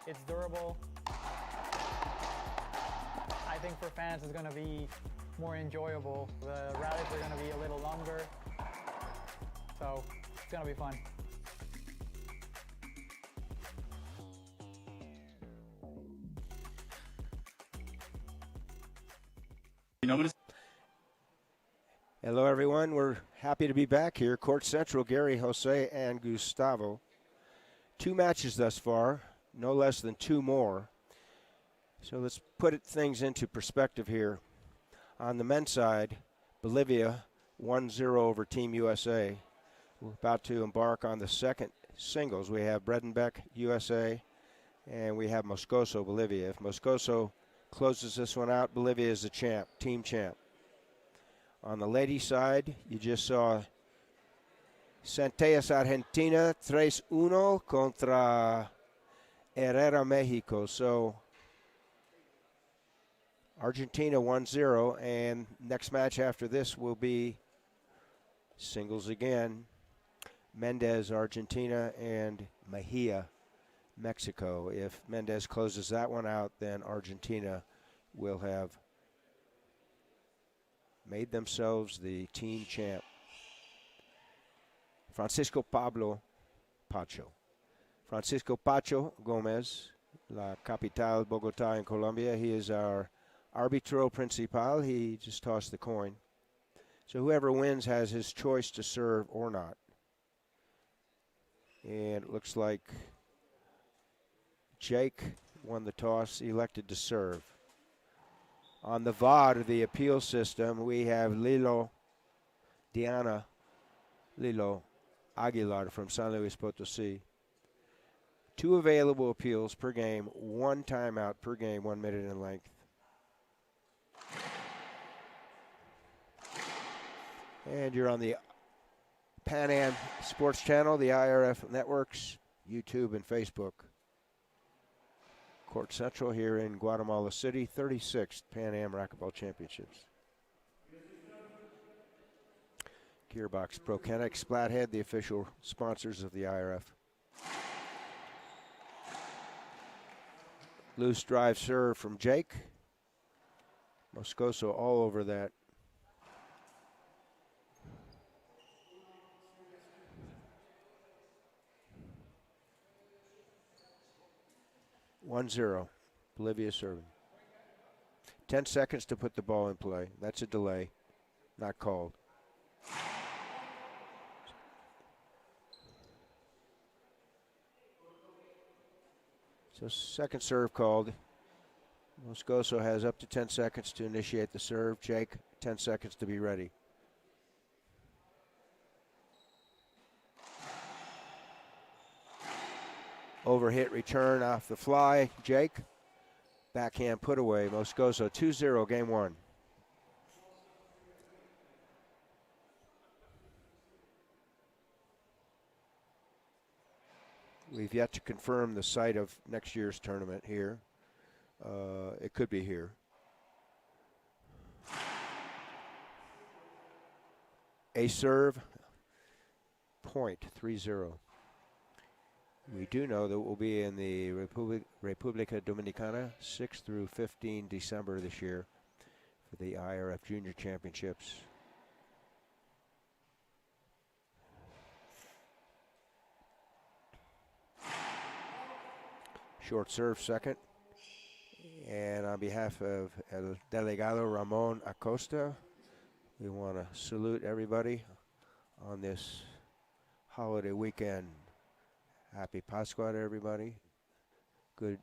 It's durable. I think for fans it's going to be more enjoyable. The rallies are going to be a little longer, so it's going to be fun. Hello, everyone. We're happy to be back here. Court Central, Gary, Jose, and Gustavo. 2 matches thus far, no less than 2 more. So let's put things into perspective here. On the men's side, Bolivia 1-0 over Team USA. We're about to embark on the second singles. We have Bredenbeck, USA, and we have Moscoso, Bolivia. If Moscoso closes this one out, Bolivia is the champ, team champ. On the ladies' side, you just saw Centellas Argentina 3-1 contra Herrera, Mexico. So Argentina 1-0, and next match after this will be singles again. Mendez, Argentina, and Mejia, Mexico. If Mendez closes that one out, then Argentina will have made themselves the team champ. Francisco Pacho Gomez, La Capital, Bogotá in Colombia. He is our arbitro principal. He just tossed the coin. So whoever wins has his choice to serve or not. And it looks like Jake won the toss, elected to serve. On the VAR, the appeal system, we have Lilo Aguilar from San Luis Potosí. 2 available appeals per game, 1 timeout per game, 1 minute in length. And you're on the Pan Am Sports Channel, the IRF networks, YouTube and Facebook. Court Central here in Guatemala City, 36th Pan Am Racquetball Championships. Gearbox Pro Kennex, Splathead, the official sponsors of the IRF. Loose drive serve from Jake. Moscoso all over that. One zero. Bolivia serving. 10 seconds to put the ball in play. That's a delay. Not called. So second serve called. Moscoso has up to 10 seconds to initiate the serve. Jake, 10 seconds to be ready. Overhit return off the fly. Jake, backhand put away. Moscoso 2-0, game 1. We've yet to confirm the site of next year's tournament here. It could be here. A serve, point, 3-0. We do know that we'll be in the República Dominicana 6 through 15 December this year for the IRF Junior Championships. Short serve second. And on behalf of El Delegado Ramon Acosta, we want to salute everybody on this holiday weekend. Happy Pascua to everybody. Good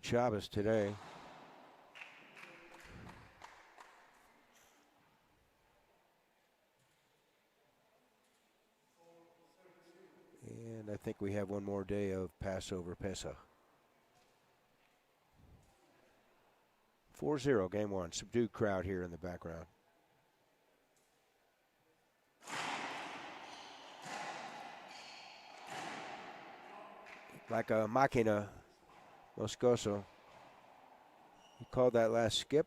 Shabbos today. And I think we have one more day of Passover, Pesach. 4-0, game 1. Subdued crowd here in the background. Like a machina, Moscoso. He called that last skip.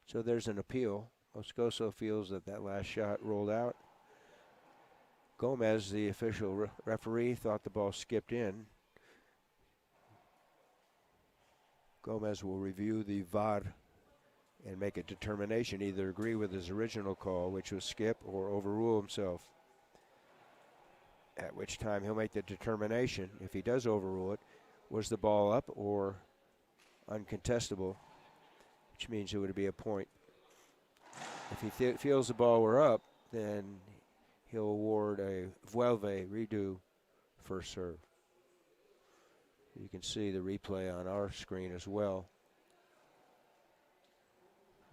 So there's an appeal Moscoso feels that that last shot rolled out. Gomez, the official referee, thought the ball skipped in. Gomez will review the VAR and make a determination, either agree with his original call, which was skip, or overrule himself. At which time he'll make the determination, if he does overrule it, was the ball up or uncontestable, which means it would be a point. If he feels the ball were up, then he'll award a vuelve, redo, first serve. You can see the replay on our screen as well.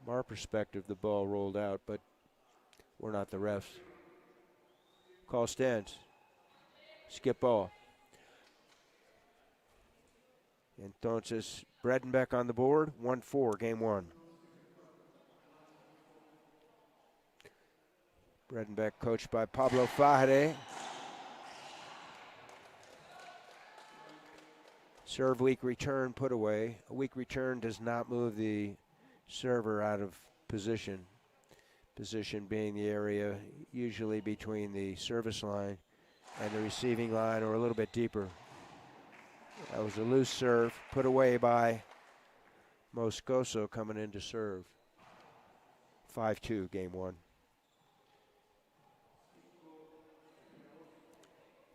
From our perspective, the ball rolled out, but we're not the refs. Call stands. Skip ball. Entonces, Bredenbeck on the board, 1-4, game one. Bredenbeck coached by Pablo Fajre. Serve weak return put away. A weak return does not move the server out of position. Position being the area usually between the service line and the receiving line, or a little bit deeper. That was a loose serve put away by Moscoso coming in to serve. 5-2, game one.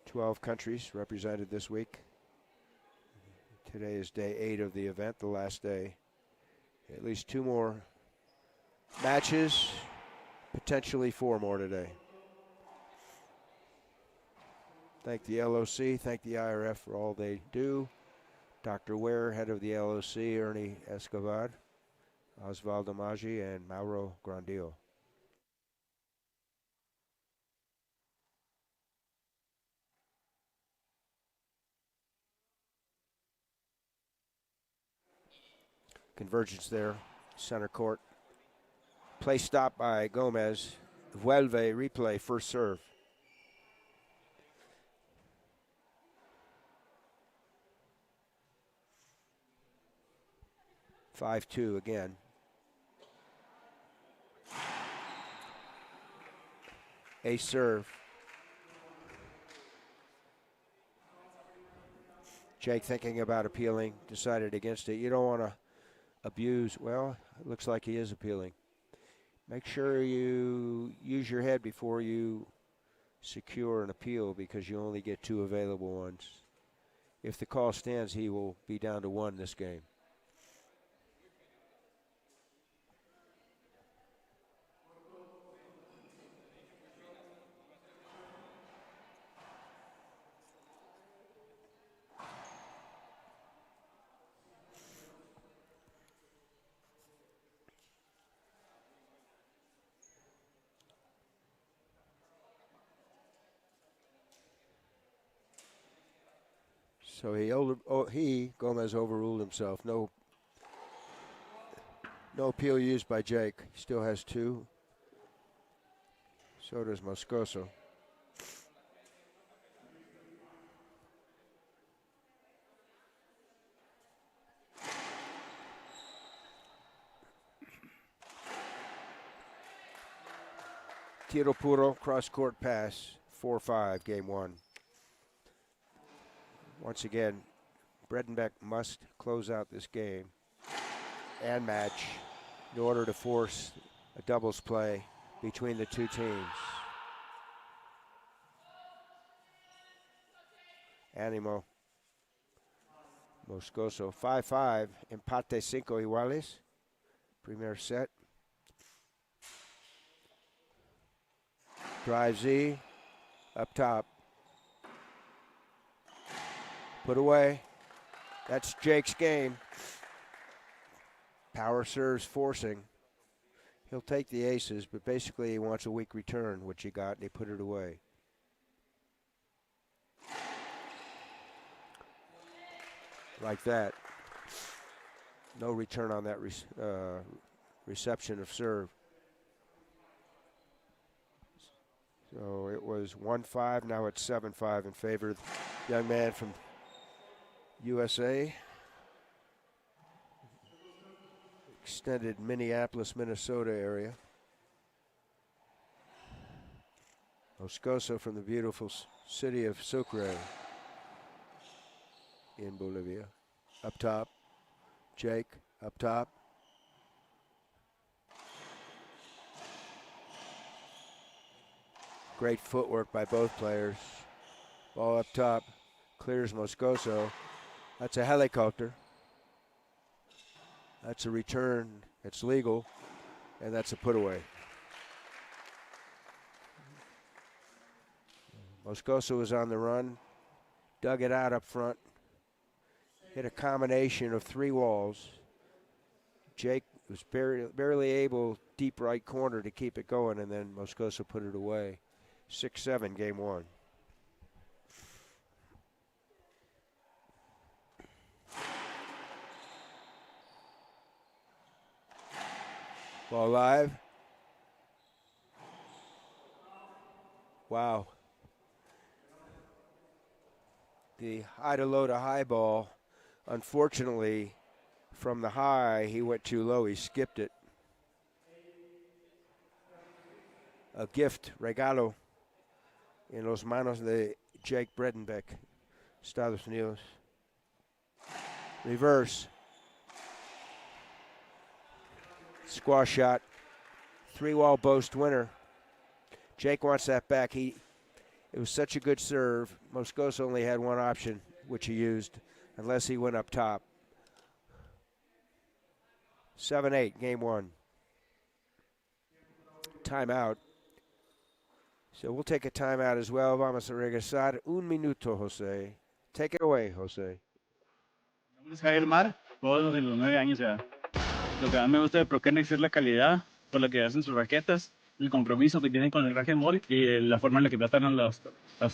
12 countries represented this week. Today is day 8 of the event, the last day. At least 2 more matches, potentially 4 more today. Thank the LOC, thank the IRF for all they do. Dr. Ware, head of the LOC, Ernie Escobar, Osvaldo Maggi, and Mauro Grandillo. Convergence there, center court. Play stop by Gomez. Vuelve, replay, first serve. (5-2) again. Ace serve. Jake thinking about appealing, decided against it. You don't want to abuse. Well, it looks like he is appealing. Make sure you use your head before you secure an appeal, because you only get 2 available ones. If the call stands, he will be down to 1 this game. So Gomez overruled himself. No appeal used by Jake. He still has 2. So does Moscoso. Tiro puro, cross-court pass, 4-5, game one. Once again, Bredenbeck must close out this game and match in order to force a doubles play between the 2 teams. Animo. Moscoso, 5-5, empate 5 iguales. Primer set. Drive Z, up top. Put away. That's Jake's game. Power serves forcing. He'll take the aces, but basically he wants a weak return, which he got, and he put it away. Like that. No return on that reception of serve. So it was 1-5, now it's 7-5 in favor of the young man from USA. Extended Minneapolis, Minnesota area. Moscoso from the beautiful city of Sucre in Bolivia. Up top, Jake, up top. Great footwork by both players. Ball up top, clears Moscoso. That's a helicopter. That's a return, it's legal, and that's a put away. Moscoso was on the run, dug it out up front, hit a combination of 3 walls. Jake was barely able, deep right corner, to keep it going, and then Moscoso put it away. 6-7, game 1. Ball live. Wow. The high to low to high ball. Unfortunately, from the high, he went too low. He skipped it. A gift, regalo, en los manos de Jake Bredenbeck, Estados Unidos. Reverse. Squash shot. 3-wall boast winner. Jake wants that back. It was such a good serve. Moscoso only had one option, which he used, unless he went up top. 7-8, game 1. Timeout. So we'll take a timeout as well. Vamos a regresar. Un minuto, Jose. Take it away, Jose. Mi nombre es Javier Mar, juego desde los 9 años de edad. Lo que más me gusta de ProKennex es la calidad por la que hacen sus raquetas, el compromiso que tienen con el racquetball y la forma en la que tratan a los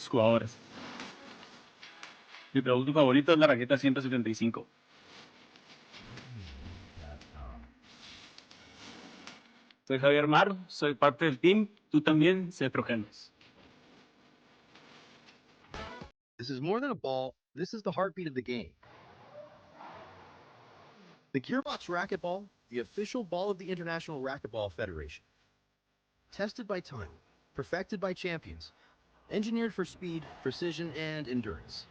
jugadores. Mi producto favorito es la raqueta 175. Soy Javier Mar, soy parte del team. Tú también, sé ProKennex. This is more than a ball. This is the heartbeat of the game. The Gearbox Racquetball, the official ball of the International Racquetball Federation. Tested by time, perfected by champions, engineered for speed, precision, and endurance.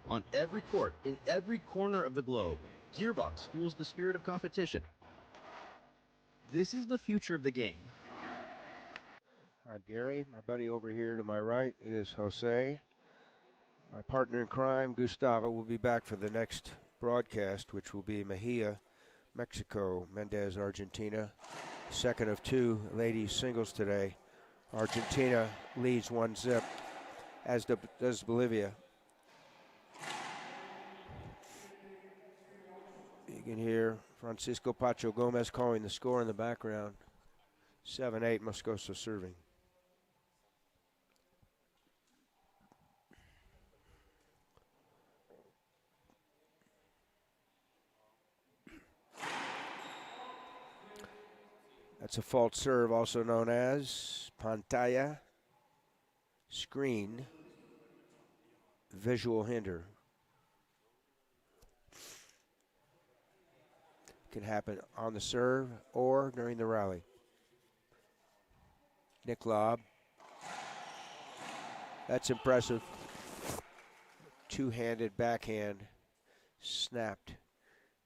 On every court, in every corner of the globe, Gearbox fuels the spirit of competition. This is the future of the game. Hi, Gary. My buddy over here to my right is Jose. My partner in crime, Gustavo, will be back for the next broadcast, which will be Mejia, Mexico, Mendez, Argentina. Second of 2 ladies singles today. Argentina leads 1-0, as does Bolivia. You can hear Francisco Pacho Gomez calling the score in the background. 7-8, Moscoso serving. That's a fault serve, also known as pantalla, screen, visual hinder. Can happen on the serve or during the rally. Nick Lobb. That's impressive. Two-handed backhand snapped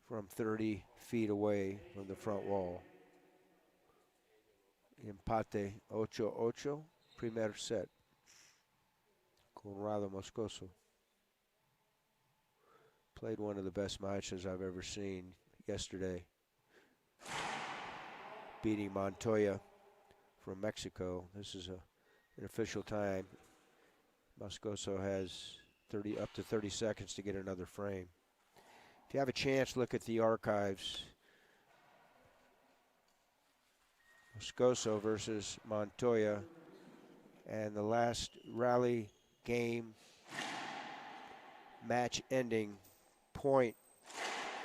from 30 feet away from the front wall. Empate 8-8, primer set. Conrado Moscoso played one of the best matches I've ever seen yesterday, beating Montoya from Mexico. This is an official time. Moscoso has up to 30 seconds to get another frame. If you have a chance, look at the archives. Moscoso versus Montoya, and the last rally game match ending point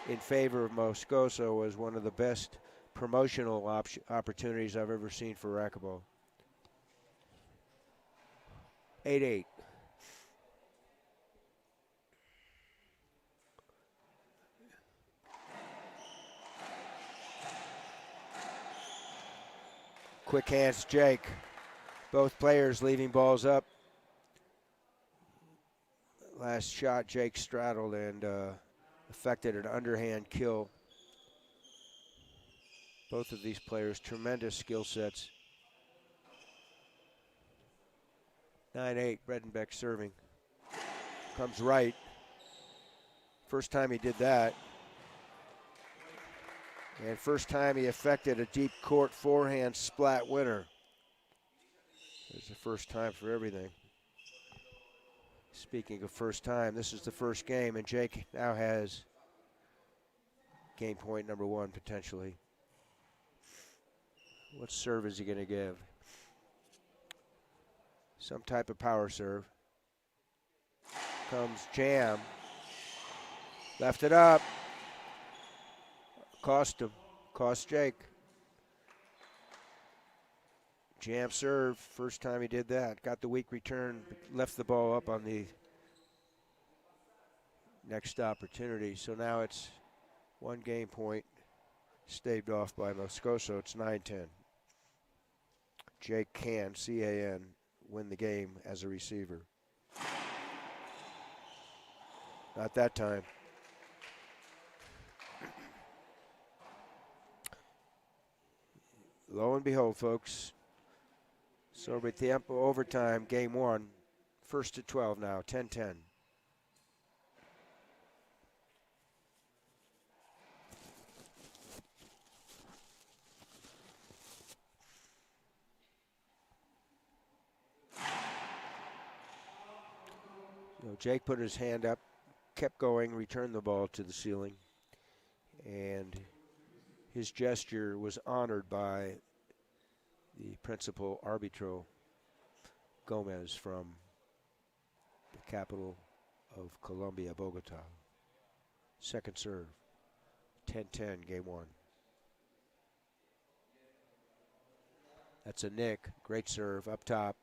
in favor of Moscoso was one of the best promotional opportunities I've ever seen for racquetball. 8-8. Quick hands, Jake. Both players leaving balls up. Last shot, Jake straddled and affected an underhand kill. Both of these players, tremendous skill sets. 9-8, Bredenbeck serving. Comes right. First time he did that. And first time he affected a deep court forehand splat winner. It's the first time for everything. Speaking of first time, this is the first game, and Jake now has game point number 1 potentially. What serve is he going to give? Some type of power serve. Comes jam. Left it up. Cost him. Cost Jake. Jam serve. First time he did that. Got the weak return. Left the ball up on the next opportunity. So now it's 1 game point. Staved off by Moscoso. It's 9-10. Jake can, C-A-N, win the game as a receiver. Not that time. Lo and behold, folks. Sobre tiempo overtime, game 1. First to 12 now, 10-10. So Jake put his hand up, kept going, returned the ball to the ceiling, and his gesture was honored by the principal arbitro, Gomez, from the capital of Colombia, Bogota. Second serve, 10-10, game 1. That's a nick, great serve, up top.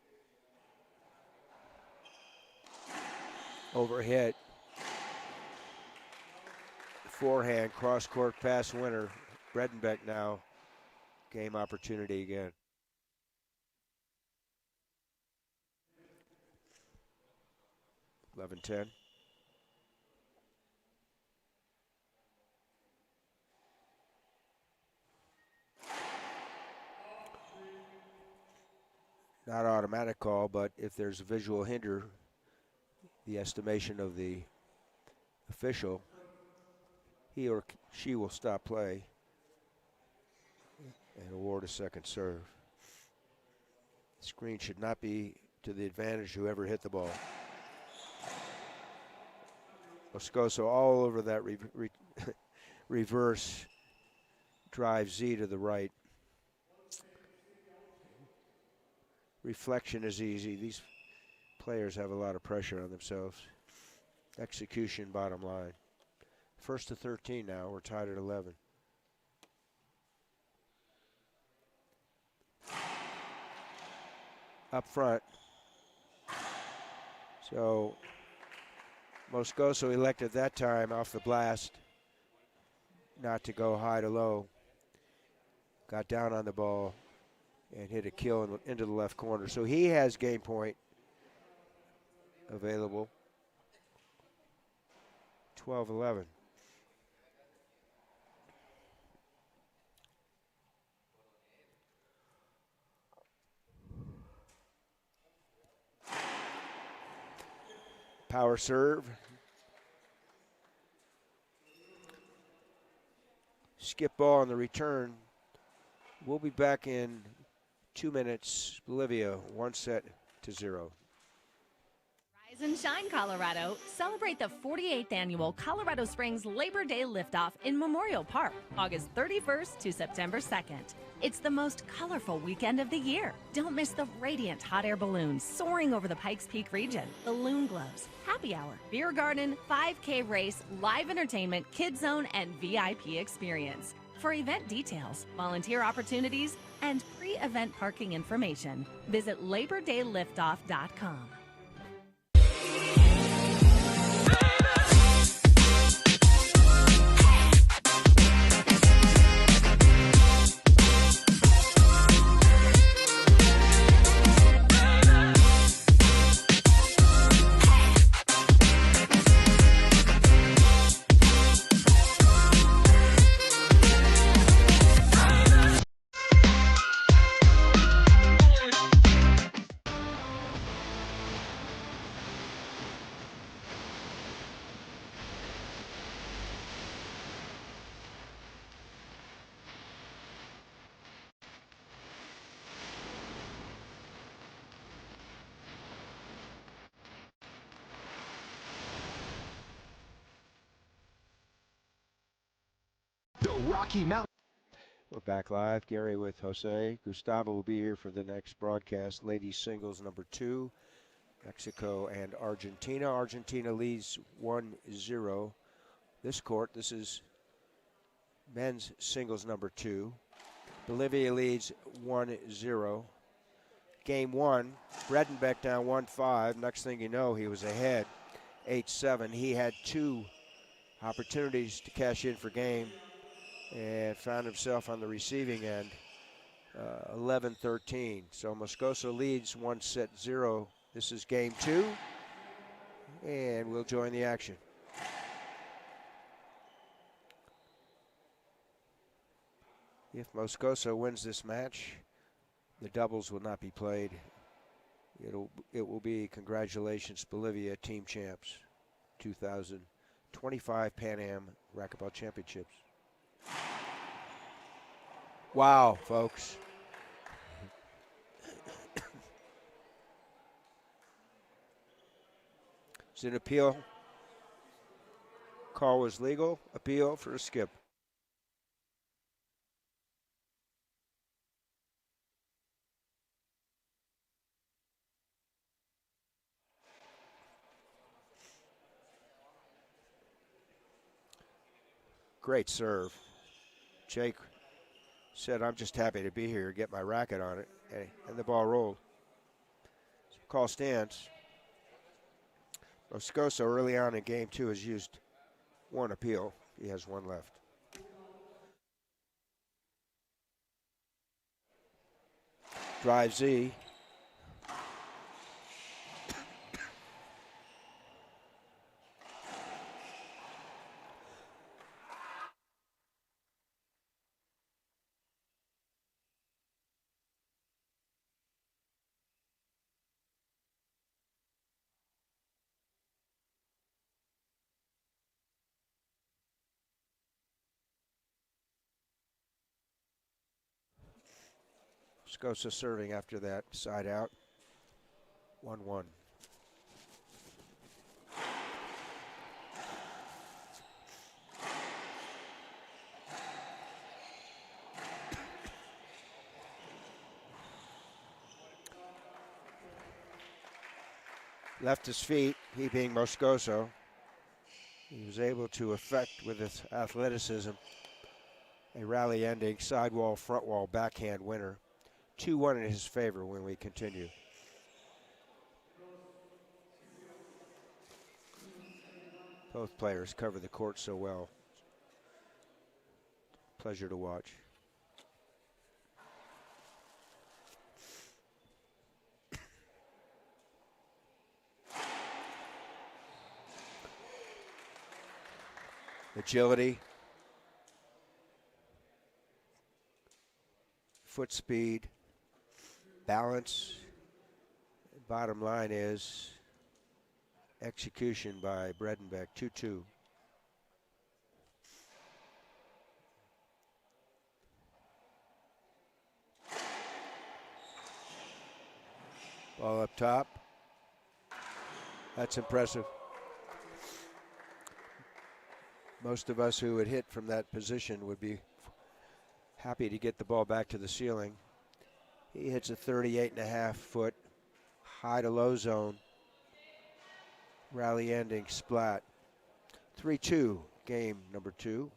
Overhit. Forehand, cross-court pass winner. Bredenbeck now, game opportunity again. (11-10). Not automatic call, but if there's a visual hinder, the estimation of the official, he or she will stop play and award a second serve. Screen should not be to the advantage of whoever hit the ball. Moscoso all over that reverse drive Z to the right. Reflection is easy. These players have a lot of pressure on themselves. Execution, bottom line. First to 13 now. We're tied at 11. Up front. So Moscoso elected that time off the blast not to go high to low. Got down on the ball and hit a kill into the left corner. So he has game point available. 12-11. Power serve. Skip ball on the return. We'll be back in 2 minutes. Bolivia, 1-0. Rise and shine, Colorado. Celebrate the 48th annual Colorado Springs Labor Day Liftoff in Memorial Park, August 31st to September 2nd. It's the most colorful weekend of the year. Don't miss the radiant hot air balloons soaring over the Pikes Peak region, balloon glows, happy hour, beer garden, 5K race, live entertainment, kids zone, and VIP experience. For event details, volunteer opportunities, and pre-event parking information, visit LaborDayLiftoff.com. Rocky Mountain. We're back live. Gary with Jose. Gustavo will be here for the next broadcast. Ladies singles number 2, Mexico and Argentina. Argentina leads 1-0. This court, this is men's singles number 2. Bolivia leads 1-0. Game 1, Bredenbeck down 1-5. Next thing you know, he was ahead 8-7. He had 2 opportunities to cash in for game and found himself on the receiving end, 11-13. So Moscoso leads 1-0. This is game 2, and we'll join the action. If Moscoso wins this match, the doubles will not be played. It will be congratulations Bolivia team champs, 2025 Pan Am Racquetball Championships. Wow, folks. It's an appeal. Call was legal. Appeal for a skip. Great serve. Jake said, I'm just happy to be here, get my racket on it, and the ball rolled. So call stands. Moscoso early on in game 2 has used 1 appeal. He has 1 left. Drive Z. Moscoso serving after that side out. 1-1. Left his feet, he being Moscoso. He was able to effect with his athleticism a rally-ending sidewall, front wall, backhand winner. 2-1 in his favor when we continue. Both players cover the court so well. Pleasure to watch. Agility, foot speed, balance. Bottom line is execution by Bredenbeck, 2-2. Ball up top. That's impressive. Most of us who would hit from that position would be happy to get the ball back to the ceiling. He hits a 38.5 foot high to low zone. Rally ending splat. 3-2, game number 2.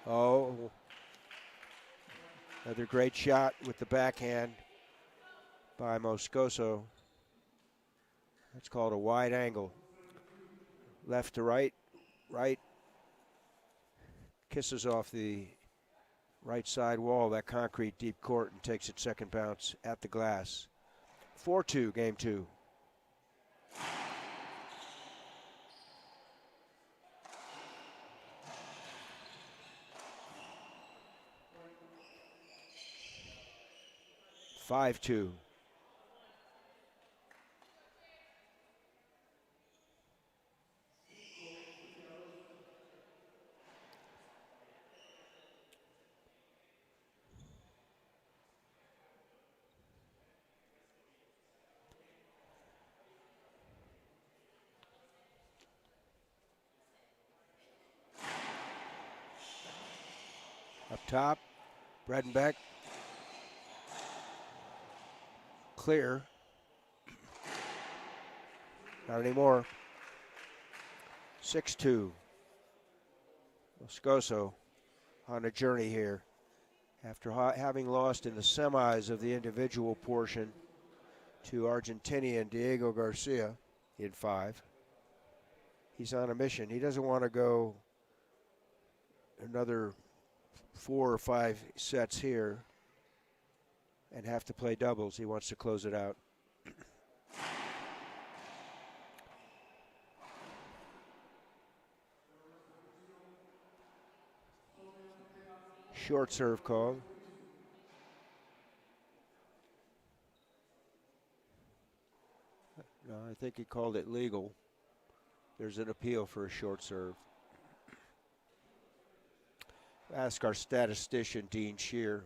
Oh, another great shot with the backhand by Moscoso. That's called a wide angle. Left to right, right. Kisses off the right side wall, that concrete deep court, and takes its second bounce at the glass. 4-2, game 2. (5-2). top. Bredenbeck. Clear. Not anymore. 6-2. Moscoso on a journey here. After having lost in the semis of the individual portion to Argentinian Diego Garcia in 5. He's on a mission. He doesn't want to go another 4 or 5 sets here and have to play doubles. He wants to close it out. Short serve called. No, I think he called it legal. There's an appeal for a short serve. Ask our statistician, Dean Shear.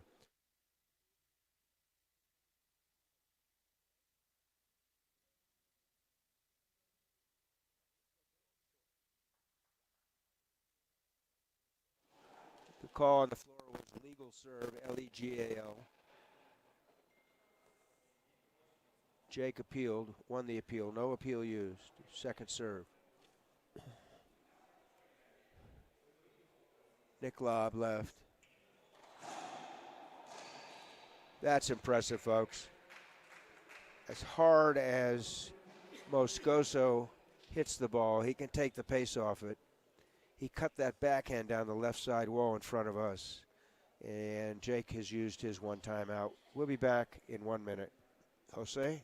The call on the floor was legal serve, L-E-G-A-L. Jake appealed, won the appeal. No appeal used. Second serve. Nick Lobb left. That's impressive, folks. As hard as Moscoso hits the ball, he can take the pace off it. He cut that backhand down the left side wall in front of us. And Jake has used his one timeout. We'll be back in 1 minute. Jose?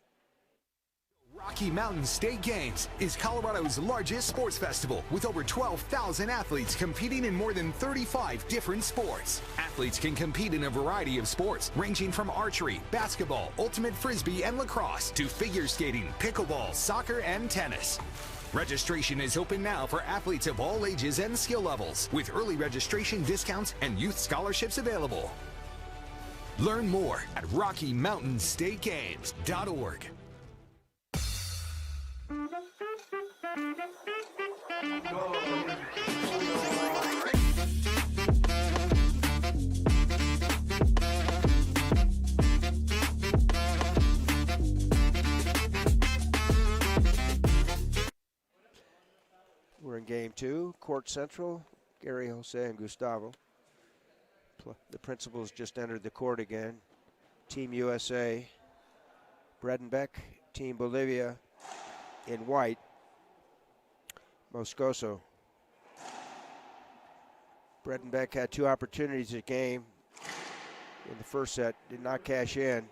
Rocky Mountain State Games is Colorado's largest sports festival with over 12,000 athletes competing in more than 35 different sports. Athletes can compete in a variety of sports ranging from archery, basketball, ultimate frisbee, and lacrosse to figure skating, pickleball, soccer, and tennis. Registration is open now for athletes of all ages and skill levels with early registration discounts and youth scholarships available. Learn more at RockyMountainStateGames.org. We're in game 2, Court Central, Gary, Jose, and Gustavo. The principals just entered the court again. Team USA, Bredenbeck, Team Bolivia in white, Moscoso. Bredenbeck had 2 opportunities at game in the first set, did not cash in.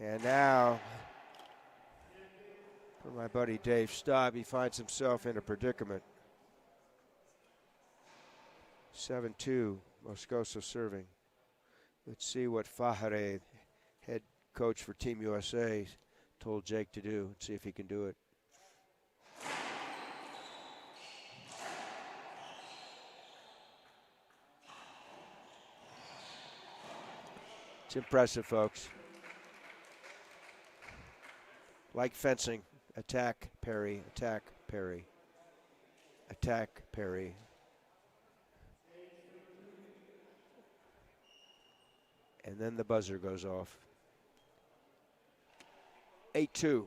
And now, for my buddy Dave Staub, he finds himself in a predicament. 7-2, Moscoso serving. Let's see what Fajare, head coach for Team USA, told Jake to do. See if he can do it. It's impressive, folks. Like fencing, attack, parry, attack, parry, attack, parry. And then the buzzer goes off. 8-2.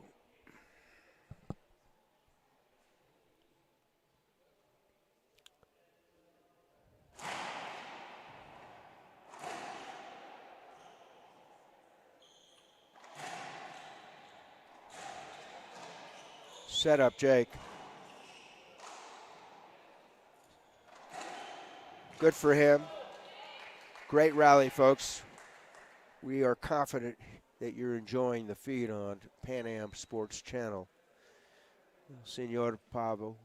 Set up, Jake. Good for him. Great rally, folks. We are confident that you're enjoying the feed on Pan Am Sports Channel. Senor Pablo,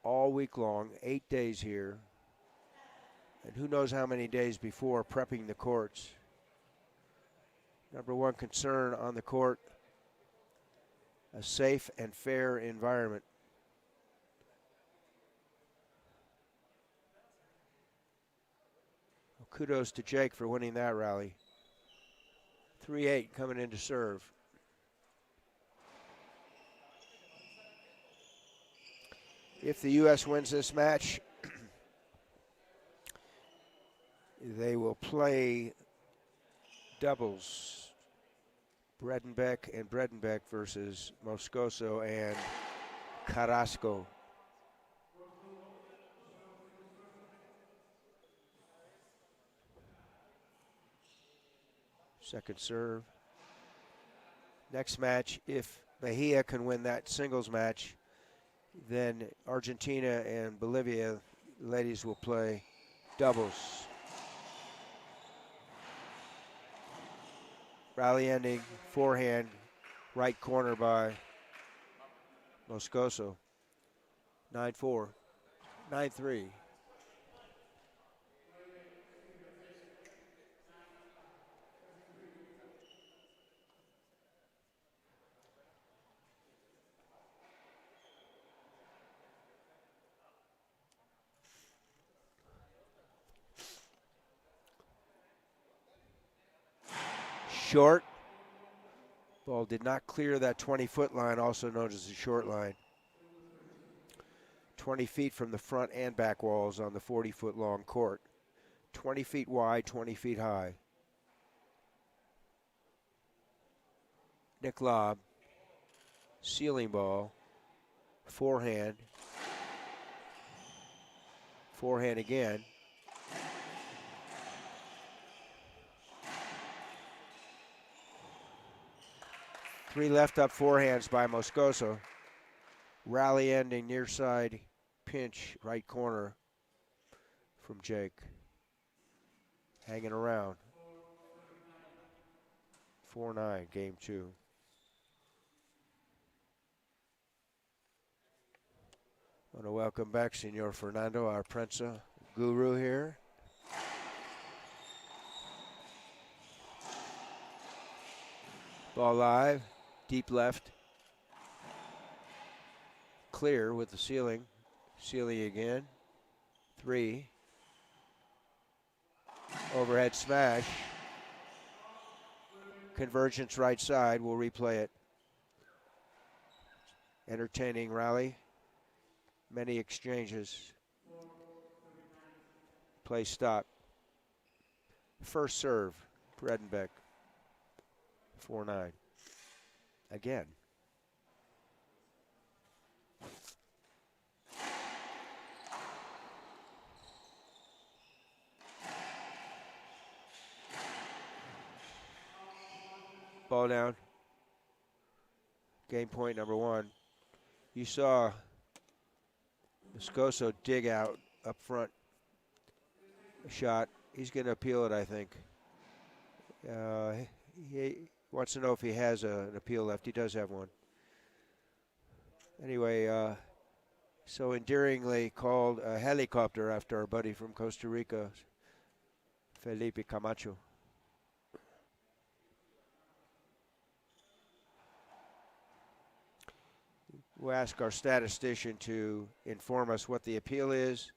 all week long, 8 days here, and who knows how many days before prepping the courts. Number one concern on the court, a safe and fair environment. Well, kudos to Jake for winning that rally. 3-8 coming in to serve. If the U.S. wins this match, play doubles. Bredenbeck and Bredenbeck versus Moscoso and Carrasco. Second serve. Next match, if Mejia can win that singles match, then Argentina and Bolivia ladies will play doubles. Rally ending, forehand, right corner by Moscoso. 9-4, 9-3. Short. Ball did not clear that 20-foot line, also known as the short line. 20 feet from the front and back walls on the 40-foot long court. 20 feet wide, 20 feet high. Nick Lobb, ceiling ball, forehand, forehand again. Three left up forehands by Moscoso. Rally ending near side pinch, right corner from Jake. Hanging around. 4-9, game 2. I want to welcome back Senor Fernando, our Prensa guru here. Ball live, deep left. Clear with the ceiling. Ceiling again. 3. Overhead smash. Convergence right side. We'll replay it. Entertaining rally. Many exchanges. Play stop. First serve. Bredenbeck. 4-9. Again. Ball down. Game point number 1. You saw Moscoso dig out up front. A shot. He's going to appeal it, I think. He wants to know if he has an appeal left. He does have one. Anyway, so endearingly called a helicopter after our buddy from Costa Rica, Felipe Camacho. We'll ask our statistician to inform us what the appeal is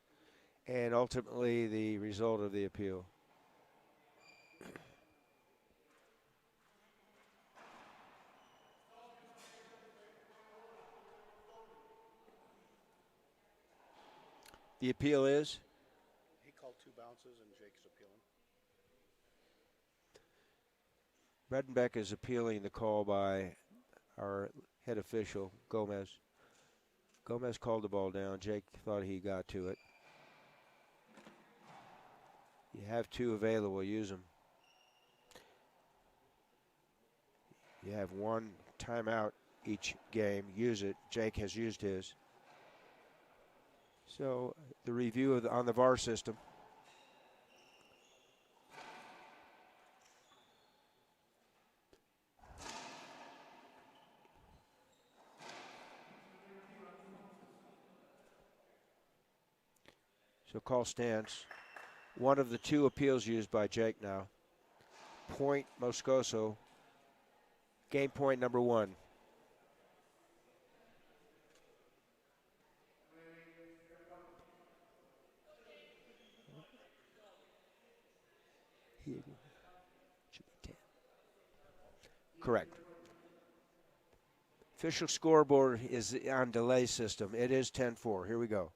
and ultimately the result of the appeal. The appeal is? He called 2 bounces and Jake's appealing. Bredenbeck is appealing the call by our head official, Gomez. Gomez called the ball down. Jake thought he got to it. You have 2 available. Use them. You have 1 timeout each game. Use it. Jake has used his. So the review of on the VAR system. So call stands. One of the 2 appeals used by Jake now. Point Moscoso. Game point number 1. Correct. Official scoreboard is on delay system. It is 10-4. Here we go.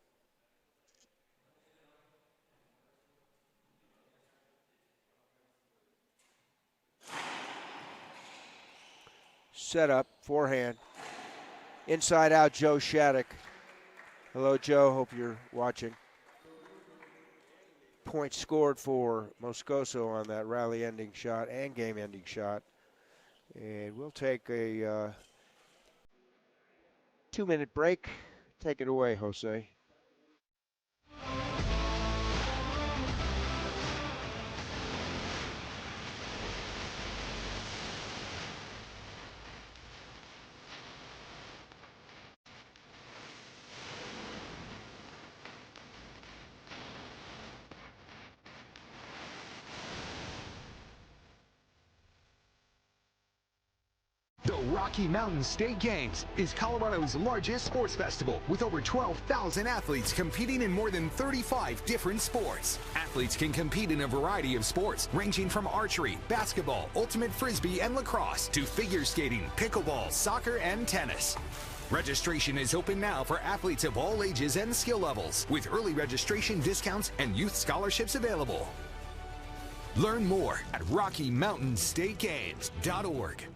setup, forehand. Inside out, Joe Shattuck. Hello, Joe. Hope you're watching. Point scored for Moscoso on that rally-ending shot and game-ending shot. And we'll take a 2-minute break. Take it away, Jose. The Rocky Mountain State Games is Colorado's largest sports festival with over 12,000 athletes competing in more than 35 different sports. Athletes can compete in a variety of sports ranging from archery, basketball, ultimate frisbee, and lacrosse to figure skating, pickleball, soccer, and tennis. Registration is open now for athletes of all ages and skill levels with early registration discounts and youth scholarships available. Learn more at RockyMountainStateGames.org.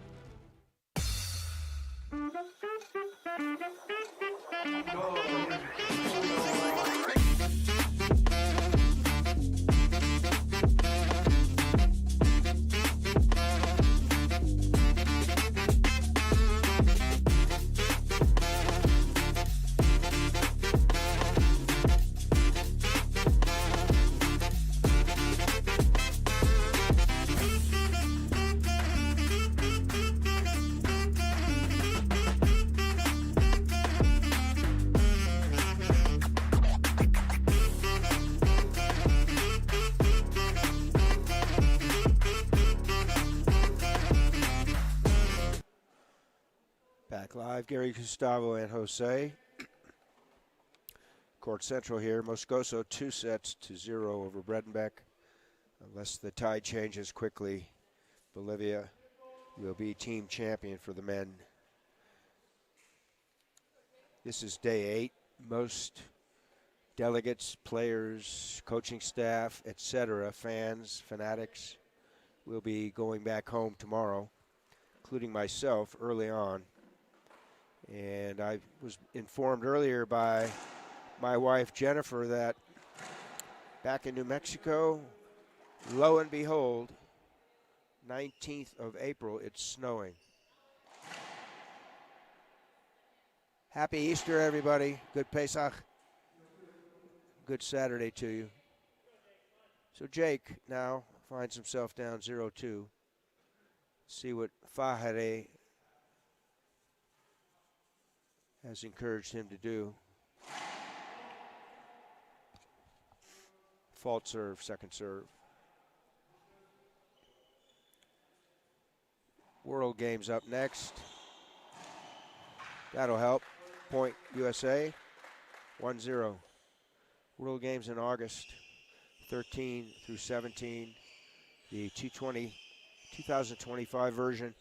Back live, Gary, Gustavo, and Jose. Court Central here. Moscoso 2-0 over Bredenbeck. Unless the tide changes quickly, Bolivia will be team champion for the men. This is day 8. Most delegates, players, coaching staff, etc., fans, fanatics will be going back home tomorrow, including myself early on. And I was informed earlier by my wife, Jennifer, that back in New Mexico, lo and behold, 19th of April, it's snowing. Happy Easter, everybody. Good Pesach. Good Saturday to you. So Jake now finds himself down 0-2. See what Fahare has encouraged him to do. Fault serve, second serve. World Games up next. That'll help. Point USA, 1-0. World Games in August, 13 through 17. The 2025 version.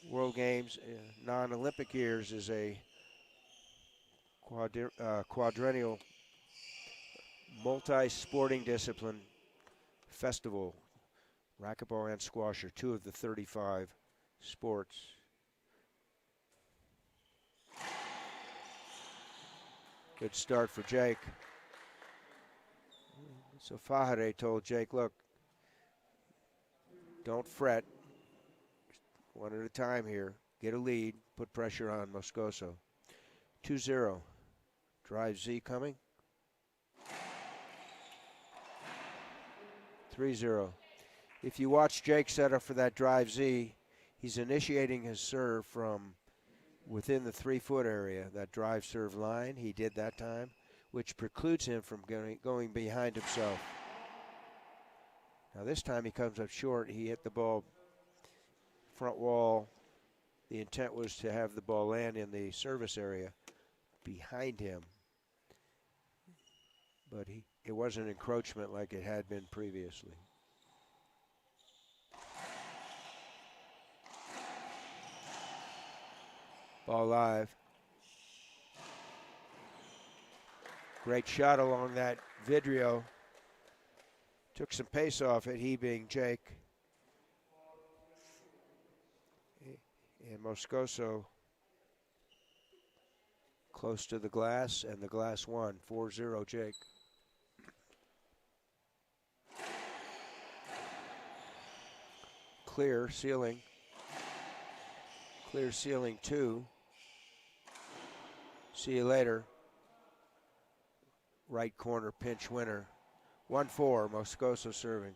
World Games, non-Olympic years, is a quadrennial multi-sporting discipline festival. Racquetball and squash are 2 of the 35 sports. Good start for Jake. So Fahare told Jake, look, don't fret. One at a time here. Get a lead. Put pressure on Moscoso. 2-0. Drive Z coming. 3-0. If you watch Jake set up for that drive Z, he's initiating his serve from within the 3-foot area, that drive serve line. He did that time, which precludes him from going behind himself. Now this time he comes up short. He hit the ball front wall. The intent was to have the ball land in the service area behind him, but it wasn't encroachment like it had been previously. Ball live. Great shot along that Vidrio. Took some pace off it, he being Jake. And Moscoso close to the glass, and the glass won. 4-0, Jake. Clear ceiling. Clear ceiling 2. See you later. Right corner pinch winner. 1-4, Moscoso serving.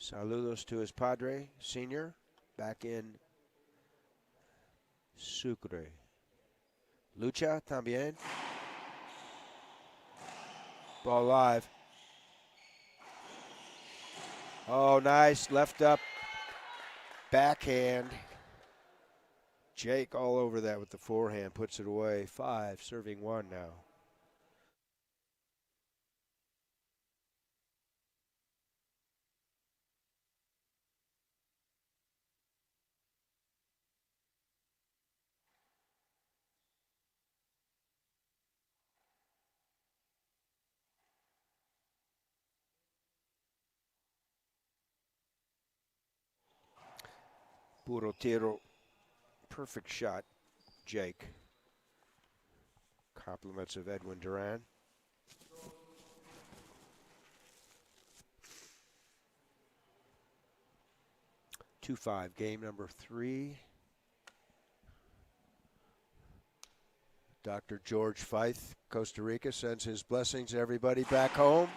Saludos to his padre, senior, back in Sucre. Lucha también. Ball live. Oh, nice. Left up. Backhand. Jake all over that with the forehand. Puts it away. 5, serving 1 now. Puro tiro. Perfect shot, Jake. Compliments of Edwin Duran. Two 5, game number 3. Dr. George Feith, Costa Rica, sends his blessings to everybody back home.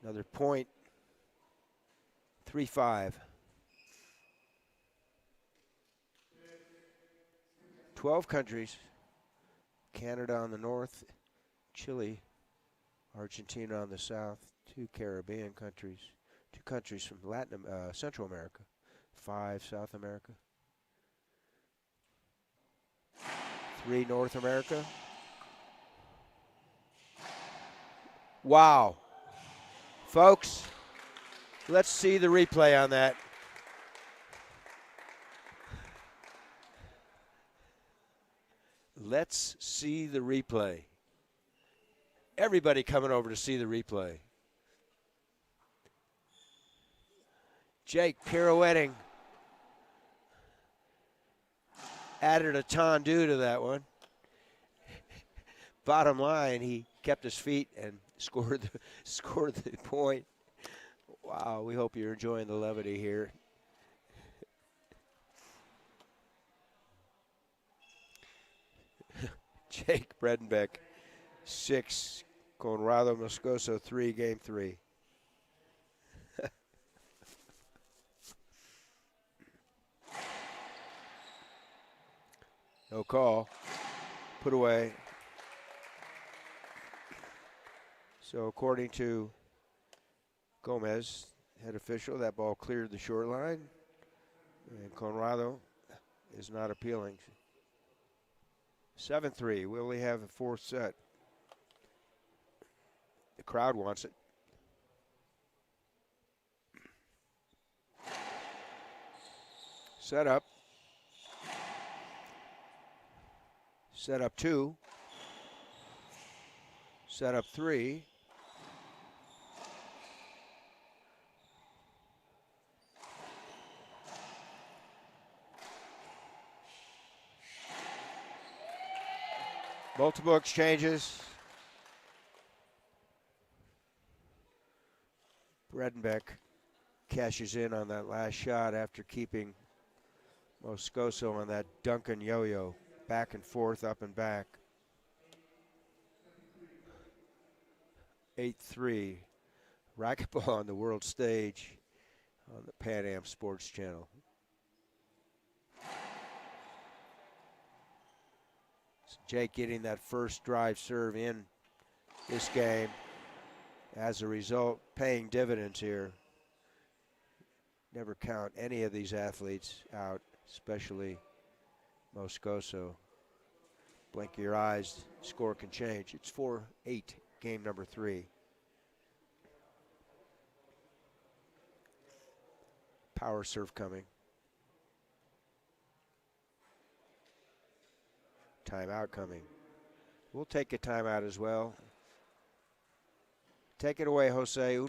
Another point. 3-5. 12 countries. Canada on the north, Chile, Argentina on the south, 2 Caribbean countries, 2 countries from Central America, 5 South America, 3 North America. Wow. Folks, let's see the replay on that. Let's see the replay. Everybody coming over to see the replay. Jake pirouetting. Added a tendu to that one. Bottom line, he kept his feet and scored the point. Wow, we hope you're enjoying the levity here. Jake Bredenbeck, 6. Conrado Moscoso, 3, game 3. No call. Put away. So according to Gomez, head official, that ball cleared the short line. And Conrado is not appealing. 7-3. Will we have a 4th set? The crowd wants it. Set up. Set up 2. Set up 3. Multiple exchanges. Bredenbeck cashes in on that last shot after keeping Moscoso on that Duncan yo-yo. Back and forth, up and back. 8-3. Racquetball on the world stage on the Pan Am Sports Channel. Jake getting that first drive serve in this game. As a result, paying dividends here. Never count any of these athletes out, especially Moscoso. Blink your eyes, score can change. It's 4-8, game number 3. Power serve coming. Timeout coming. We'll take a timeout as well. Take it away, Jose.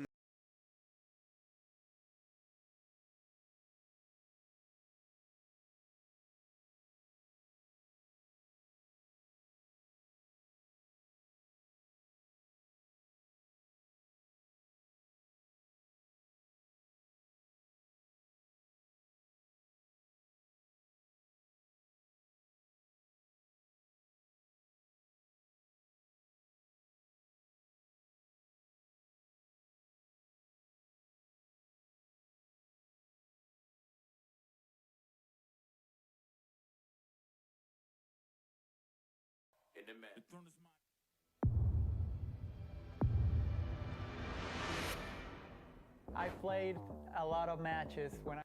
I played a lot of matches when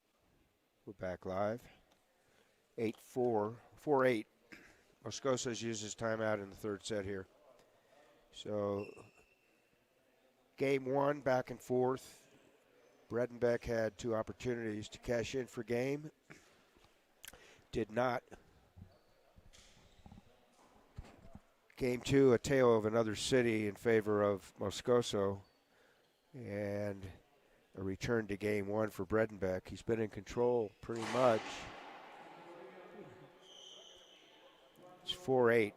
We're back live. 8-4, 4-8. Moscoso's used his timeout in the third set here. So, game one, back and forth. Bredenbeck had two opportunities to cash in for game. Did not. Game two, a tale of another city in favor of Moscoso. And a return to game one for Bredenbeck. He's been in control pretty much. It's 4-8.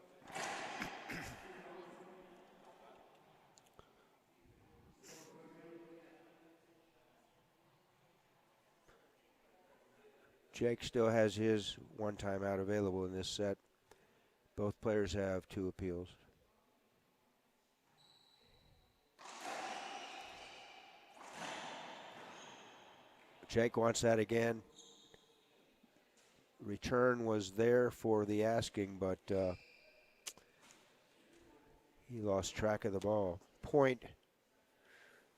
Jake still has his one timeout available in this set. Both players have two appeals. Jake wants that again. Return was there for the asking, but he lost track of the ball. Point.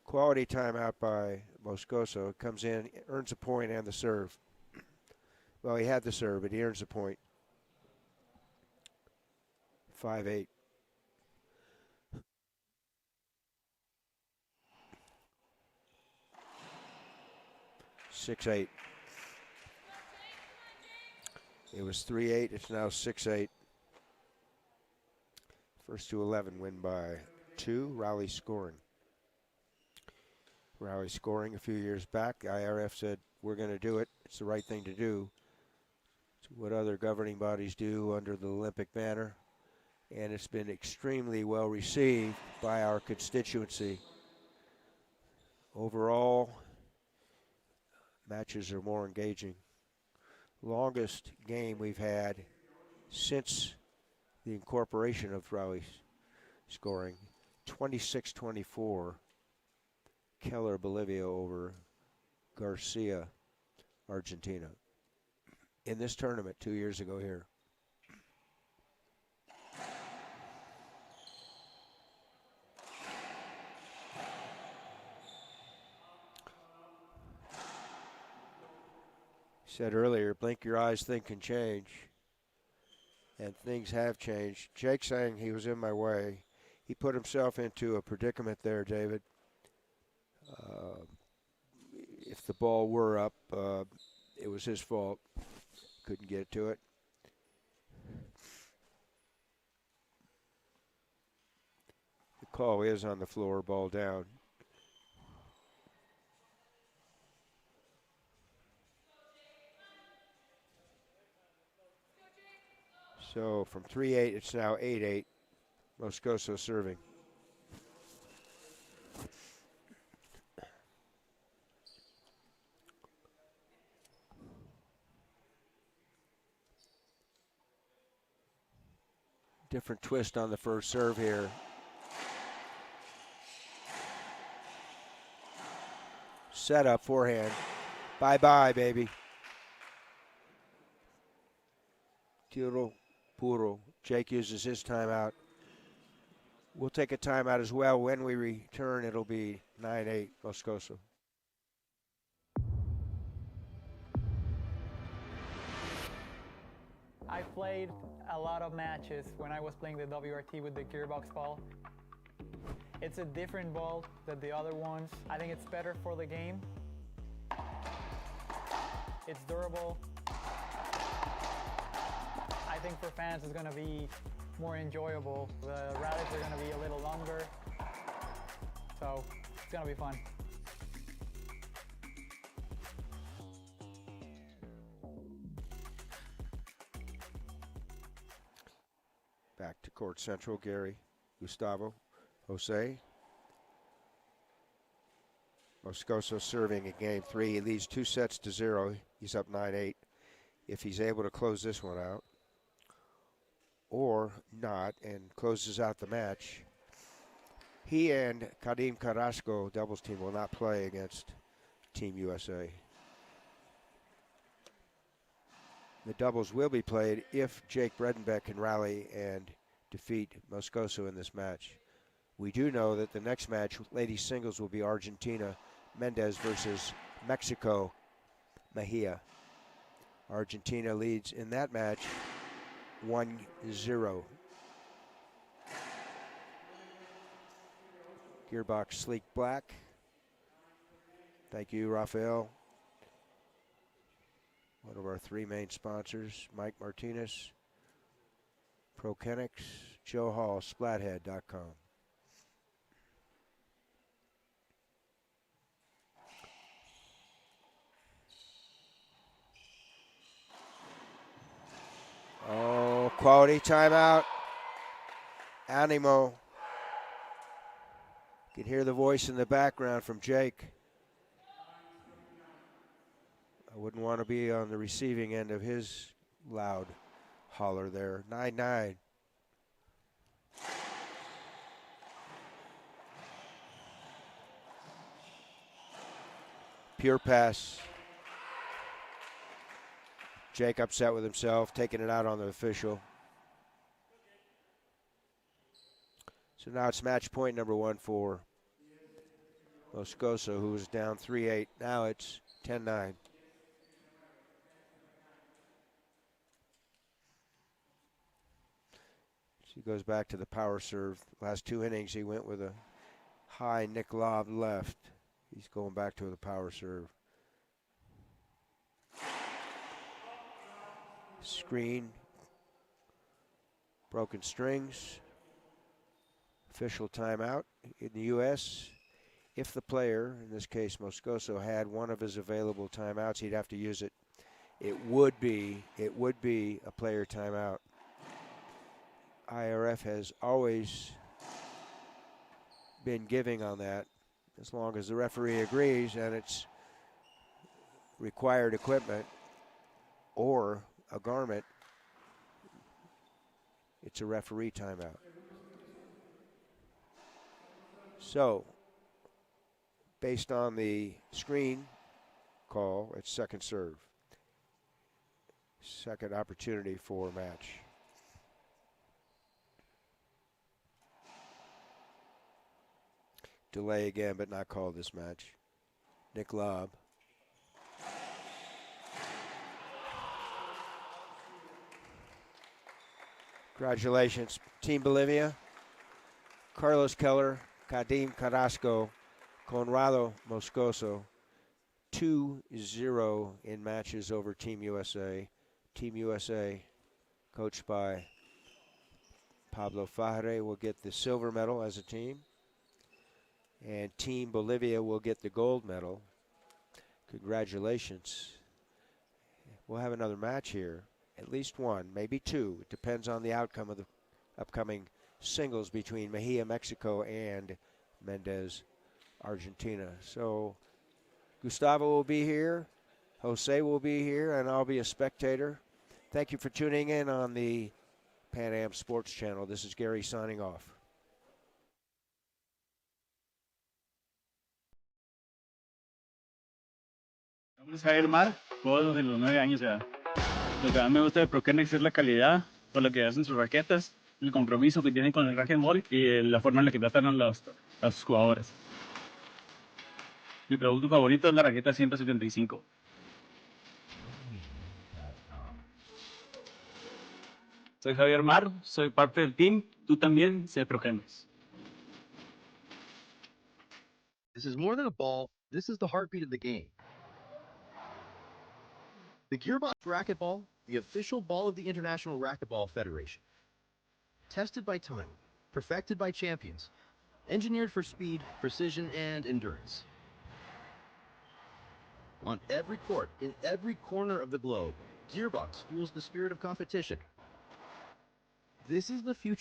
Quality timeout by Moscoso. Comes in, earns a point and the serve. Well, he had the serve, but he earns a point. 5-8. Six-8. It was 3-8. It's now 6-8. First to 11 win by 2. Rowley scoring. Rowley scoring a few years back. The IRF said, we're going to do it. It's the right thing to do. It's what other governing bodies do under the Olympic banner. And it's been extremely well received by our constituency. Overall, matches are more engaging. Longest game we've had since the incorporation of Rowley scoring, 26-24. Keller, Bolivia over Garcia, Argentina. In this tournament 2 years ago here. Said earlier, blink your eyes, things can change. And things have changed. Jake saying he was in my way. He put himself into a predicament there, David. If the ball were up, it was his fault. Couldn't get to it. The call is on the floor, ball down. So from 3-8, it's now 8-8. Moscoso serving. Different twist on the first serve here. Set up, forehand. Bye-bye, baby. Tiro puro. Jake uses his timeout. We'll take a timeout as well. When we return, it'll be 9-8 Moscoso. I played a lot of matches when I was playing the WRT with the gearbox ball. It's a different ball than the other ones. I think it's better for the game. It's durable. I think for fans it's going to be more enjoyable. The rallies are going to be a little longer, so it's going to be fun. Back to court central, Gary, Gustavo, Jose. Moscoso serving in game 3. He leads 2-0. He's up 9-8. If he's able to close this one out, or not, and closes out the match, he and Kadim Carrasco doubles team will not play against Team USA. The doubles will be played if Jake Bredenbeck can rally and defeat Moscoso in this match. We do know that the next match, ladies singles, will be Argentina Mendez versus Mexico Mejia. Argentina leads in that match 1-0. Gearbox Sleek Black. Thank you, Rafael. One of our 3 main sponsors, Mike Martinez, Prokenix, Joe Hall, Splathead.com. Oh, quality timeout. Animo. You can hear the voice in the background from Jake. I wouldn't want to be on the receiving end of his loud holler there. 9-9. Pure pass. Jake upset with himself, taking it out on the official. So now it's match point number 1 for Moscoso, who was down 3-8. Now it's 10-9. He goes back to the power serve. Last 2 innings, he went with a high Nick Lob left. He's going back to the power serve. Screen. Broken strings. Official timeout in the U.S. If the player, in this case Moscoso, had one of his available timeouts, he'd have to use it. It would be a player timeout. IRF has always been giving on that, as long as the referee agrees and it's required equipment or a garment, it's a referee timeout. So, based on the screen call, it's second serve. Second opportunity for a match. Delay again, but not called this match. Nick Lob. Congratulations, Team Bolivia. Carlos Keller, Kadim Carrasco, Conrado Moscoso. 2-0 in matches over Team USA. Team USA, coached by Pablo Fajre, will get the silver medal as a team. And Team Bolivia will get the gold medal. Congratulations. We'll have another match here. At least one, maybe 2. It depends on the outcome of the upcoming singles between Mejia, Mexico, and Mendez, Argentina. So Gustavo will be here, Jose will be here, and I'll be a spectator. Thank you for tuning in on the Pan Am Sports Channel. This is Gary signing off. Mi nombre es Javier Mar, juego desde los 9 años de edad. Lo que más me gusta de ProKennex es la calidad con la que hacen sus raquetas, el compromiso que tienen con el racquetball y la forma en la que tratan a sus jugadores. Mi producto favorito es la raqueta 175. Soy Javier Mar, soy parte del team. Tú también, sé ProKennex. This is more than a ball. This is the heartbeat of the game. The Gearbox Racquetball, the official ball of the International Racquetball Federation. Tested by time, perfected by champions, engineered for speed, precision, and endurance. On every court, in every corner of the globe, Gearbox fuels the spirit of competition. This is the future.